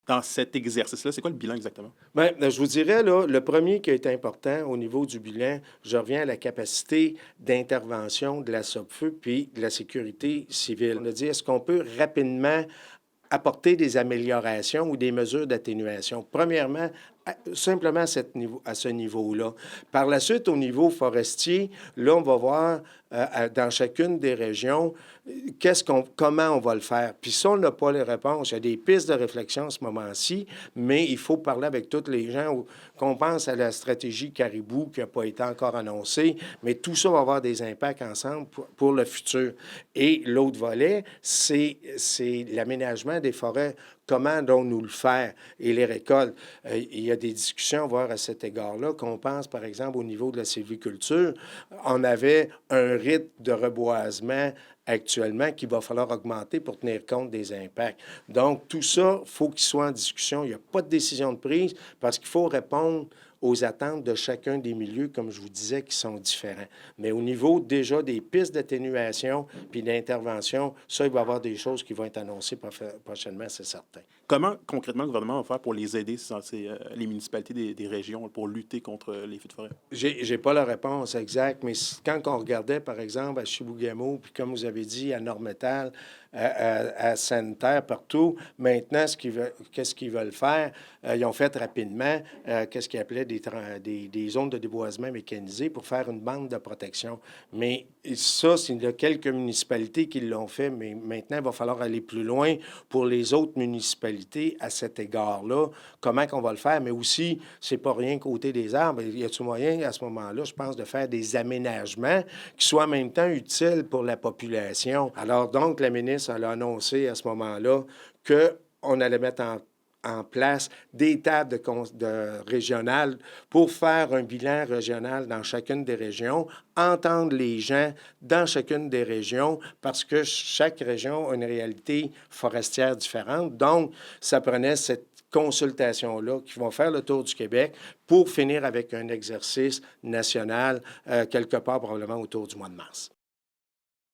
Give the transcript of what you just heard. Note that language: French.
dans cet exercice-là? C'est quoi le bilan exactement? Bien, je vous dirais, là, le premier qui est important au niveau du bilan, je reviens à la capacité d'intervention de la SOPFEU puis de la sécurité civile. On a dit, est-ce qu'on peut rapidement apporter des améliorations ou des mesures d'atténuation? Premièrement, simplement à ce niveau-là. Par la suite, au niveau forestier, là, on va voir dans chacune des régions comment on va le faire. Puis ça, on n'a pas les réponses. Il y a des pistes de réflexion à ce moment-ci, mais il faut parler avec tous les gens. Qu'on pense à la stratégie Caribou qui n'a pas été encore annoncée, mais tout ça va avoir des impacts ensemble pour le futur. Et l'autre volet, c'est l'aménagement des forêts. Comment allons-nous le faire et les récoltes? Il y a des discussions à voir à cet égard-là, qu'on pense, par exemple, au niveau de la sylviculture. On avait un rythme de reboisement actuellement qu'il va falloir augmenter pour tenir compte des impacts. Donc, tout ça, il faut qu'il soit en discussion. Il n'y a pas de décision de prise parce qu'il faut répondre aux attentes de chacun des milieux, comme je vous disais, qui sont différents. Mais au niveau déjà des pistes d'atténuation puis d'intervention, ça, il va y avoir des choses qui vont être annoncées prochainement, c'est certain. Comment concrètement le gouvernement va faire pour les aider, les municipalités des régions, pour lutter contre les feux de forêt? J'ai pas la réponse exacte, mais quand on regardait, par exemple, à Chibougamau, puis comme vous avez dit, à Nord-Métal, à Sainte-Terre, partout, maintenant, qu'est-ce qu'ils veulent faire? Ils ont fait rapidement, qu'est-ce qu'ils appelaient des zones de déboisement mécanisées pour faire une bande de protection. Mais ça, c'est il y a quelques municipalités qui l'ont fait, mais maintenant, il va falloir aller plus loin pour les autres municipalités à cet égard-là. Comment qu'on va le faire? Mais aussi, c'est pas rien côté des arbres. Y a-t-il moyen, à ce moment-là, je pense, de faire des aménagements qui soient en même temps utiles pour la population? Alors, donc, la ministre, elle a annoncé à ce moment-là qu'on allait mettre en place des tables régionales pour faire un bilan régional dans chacune des régions, entendre les gens dans chacune des régions, parce que chaque région a une réalité forestière différente. Donc, ça prenait cette consultation-là qui vont faire le tour du Québec pour finir avec un exercice national quelque part probablement autour du mois de mars.